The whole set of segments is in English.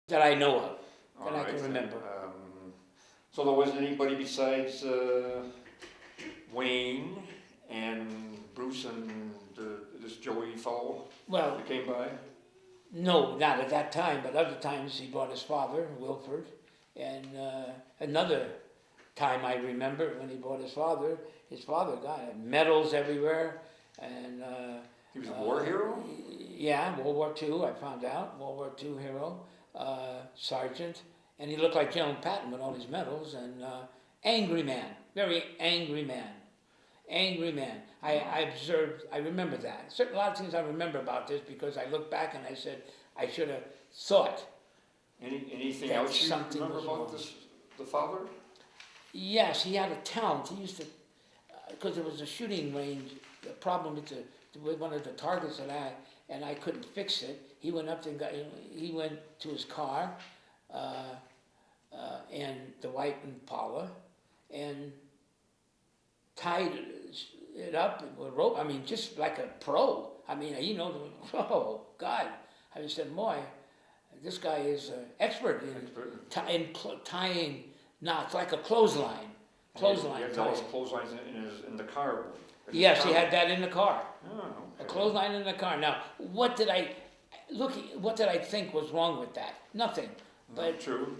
that I know of, that All I can right. remember. So there wasn't anybody besides Wayne and Bruce and this Joey fellow Well, that came by? no, not at that time, but other times he brought his father, Wilford, and another time I remember when he brought his father got medals everywhere, and He was a war hero? yeah, World War II, I found out, World War II hero, sergeant, and he looked like General Patton with all his medals, and angry man, very angry man. Angry man. I observed, I remember that. A lot of things I remember about this because I look back and I said, I should have thought. Anything That else you something remember was about wrong. the father? Yes, he had a talent. He used to, because there was a shooting range, the problem with one of the targets that I had, and I couldn't fix it. He went up and he went to his car, and the white Impala, and tied it up with a rope. I mean, just like a pro. I mean, oh God. I said, boy, this guy is expert in tying knots, like a clothesline. He had all his clotheslines in the car. Yes, he had that in the car. Oh, okay. A clothesline in the car. Now, what did I think was wrong with that? Nothing. But True.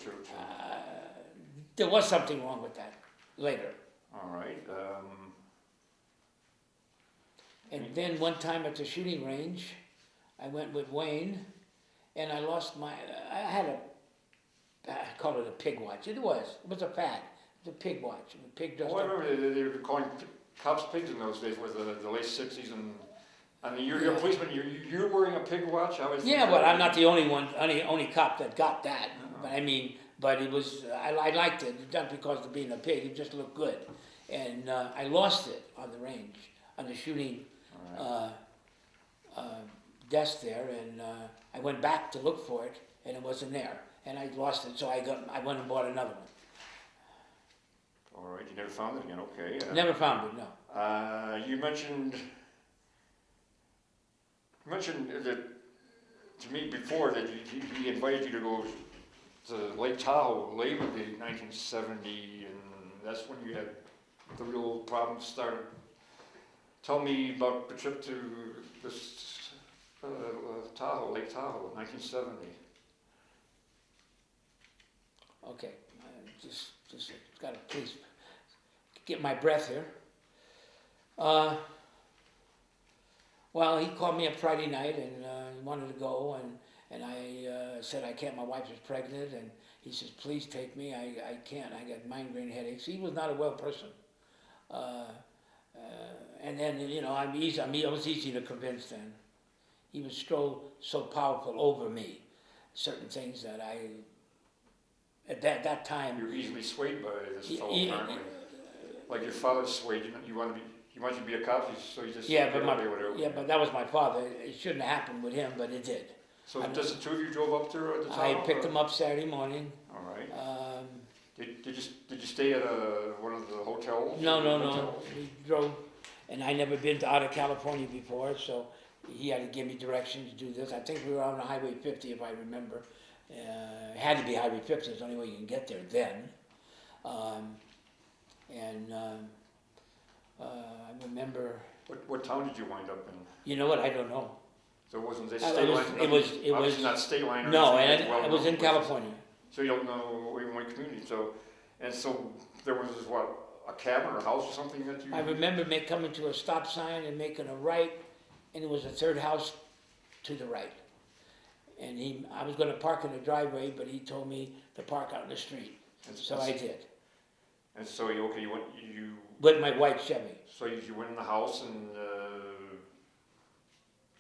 there was something wrong with that later. All right. And then one time at the shooting range, I went with Wayne, and I lost I had I call it a pig watch. It was a fad. It was a pig watch. A pig just. I remember they were calling cops pigs in those days, with the late '60s, and I mean, you're a policeman. You're wearing a pig watch. Yeah, but I'm not the only one, only cop that got that. Uh-huh. But I mean, but it was I liked it, not because of being a pig. It just looked good, and I lost it on the range, on the shooting desk there, and I went back to look for it, and it wasn't there, and I lost it. So I went and bought another one. All right, you never found it again. Okay. Never found it. No. You mentioned that to me before that he invited you to go to Lake Tahoe Labor Day 1970, and that's when you had the real problems started. Tell me about the trip to this Tahoe, Lake Tahoe, 1970. Okay, I just got to please get my breath here. Well, he called me up Friday night and he wanted to go, and I said I can't. My wife is pregnant, and he says, please take me. I can't. I got migraine headaches. He was not a well person. And then I was easy to convince. Then he was so powerful over me. Certain things that at that time. You're easily swayed by this fellow, apparently. Like your father swayed you. He wanted you to be a cop, so he just but that was my father. It shouldn't have happened with him, but it did. So just the two of you drove up there at the time? I picked him up Saturday morning. All right. Did you stay at one of the hotels? No. We drove, and I never been out of California before, so he had to give me directions to do this. I think we were on Highway 50, if I remember. It had to be Highway 50. It's the only way you can get there then. I remember. What town did you wind up in? You know what? I don't know. So it wasn't state line? It was not state line. No, and I was in California. So you don't know even what community. So there was what, a cabin or a house or something that you. I remember coming to a stop sign and making a right, and it was the third house to the right. And I was going to park in the driveway, but he told me to park out in the street. So I did. And so you went with my white Chevy. So you went in the house and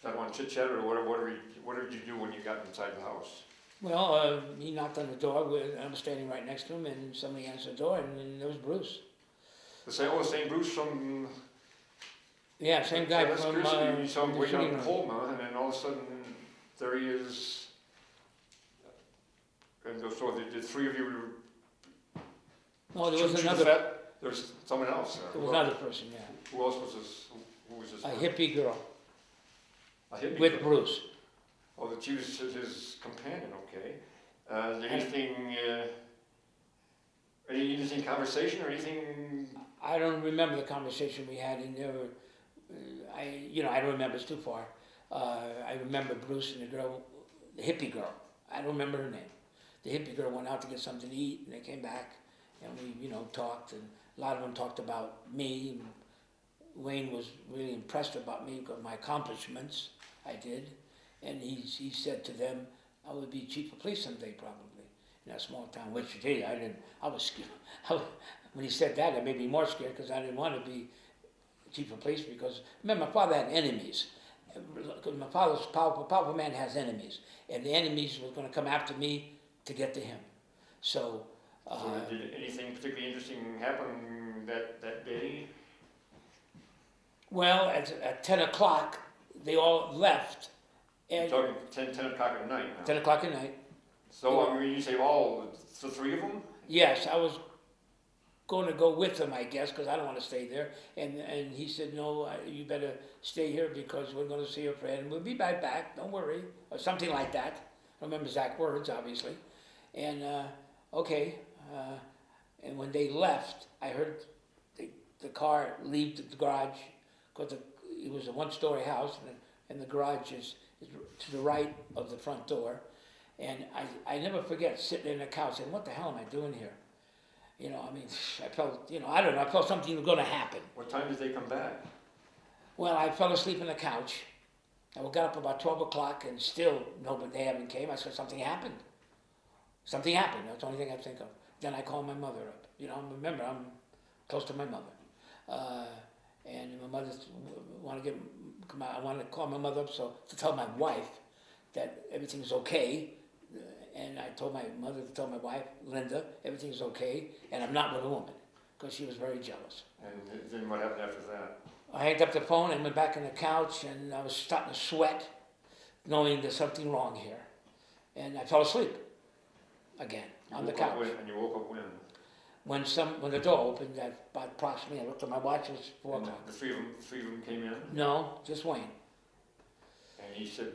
that one chit chat or what did you do when you got inside the house? Well, he knocked on the door. I was standing right next to him, and somebody answered the door, and there was Bruce. The same Bruce from. Yeah, same guy from. You saw him waiting on Colma, and then all of a sudden there he is. And so the three of you were. No, there was another. There's someone else. There was another person, yeah. Who else was this? Who was this? A hippie girl. A hippie with girl. Bruce. Oh, that she was his companion, okay. Did anything, any interesting conversation or anything? I don't remember the conversation we had, and never, I don't remember, it's too far. I remember Bruce and the girl, the hippie girl, I don't remember her name. The hippie girl went out to get something to eat, and they came back, and we, talked, and a lot of them talked about me. Wayne was really impressed about me because my accomplishments I did, and he said to them, I would be chief of police someday probably in that small town. Which gee, I was scared. When he said that, it made me more scared because I didn't want to be chief of police because remember my father had enemies. Because my father's powerful man has enemies, and the enemies were going to come after me to get to him. So. So did anything particularly interesting happen that day? Well, at 10 o'clock, they all left. And You're talking 10 o'clock at night now. 10 o'clock at night. So, I mean, you say all, the three of them? Yes, I was going to go with them, I guess, because I don't want to stay there. And he said, no, you better stay here because we're going to see your friend. We'll be right back, don't worry. Or something like that. I don't remember exact words, obviously. And, okay. And when they left, I heard the car leave the garage because it was a one-story house, and the garage is to the right of the front door. And I never forget sitting in the couch saying, what the hell am I doing here? I felt, I don't know, I felt something was going to happen. What time did they come back? Well, I fell asleep on the couch. I got up about 12 o'clock and still nobody, they haven't came. I said, something happened. Something happened, that's the only thing I think of. Then I called my mother up. Remember, I'm close to my mother. And my mother I wanted to call my mother up to tell my wife that everything's okay. And I told my mother to tell my wife, Linda, everything's okay, and I'm not with a woman, because she was very jealous. And then what happened after that? I hanged up the phone and went back on the couch, and I was starting to sweat, knowing there's something wrong here. And I fell asleep again on the couch. And you woke up when? When the door opened, at about approximately, I looked at my watch, it was 4 o'clock. The three of them came in? No, just Wayne. And he said...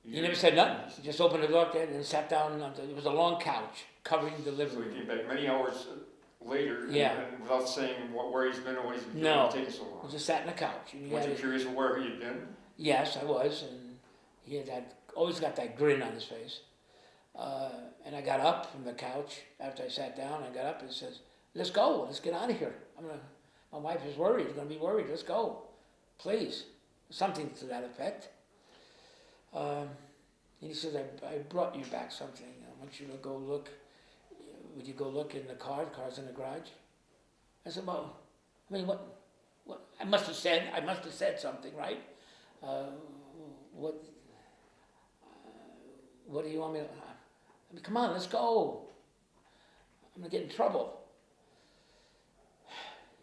He never said nothing. He just opened the door and sat down. It was a long couch covering the living room. So he came back many hours later and without saying where he's been or what he's been doing, taking so long. He just sat in the couch. Was you curious where he had been? Yes, I was. And he had always got that grin on his face. And I got up from the couch after I sat down. I got up and says, let's go. Let's get out of here. My wife is worried. Going to be worried. Let's go. Please. Something to that effect. And he says, I brought you back something. I want you to go look. Would you go look in the car? The car's in the garage. I said, well, what I must have said something, right? What do you want me to, come on, let's go. I'm going to get in trouble.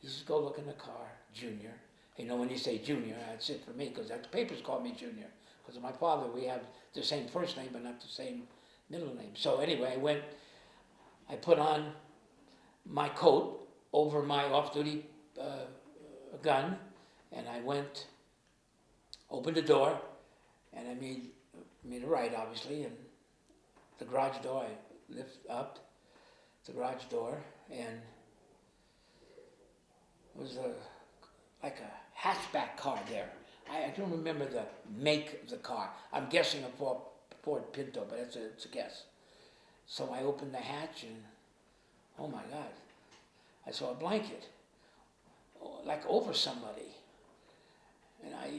He says, go look in the car, Junior. When you say Junior, that's it for me, because the papers call me Junior. Because of my father, we have the same first name, but not the same middle name. So anyway, I put on my coat over my off-duty gun, and I opened the door, and I made a right, obviously, and the garage door, I lift up the garage door, and it was like a hatchback car there. I don't remember the make of the car. I'm guessing a Ford Pinto, but it's a guess. So I opened the hatch and, oh my God, I saw a blanket, like over somebody. And I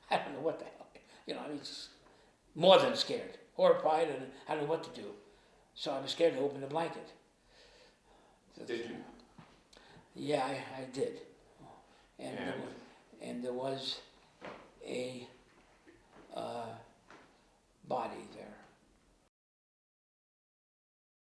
don't know what the hell, just more than scared, horrified, and I don't know what to do. So I was scared to open the blanket. Did you? Yeah, I did. And there was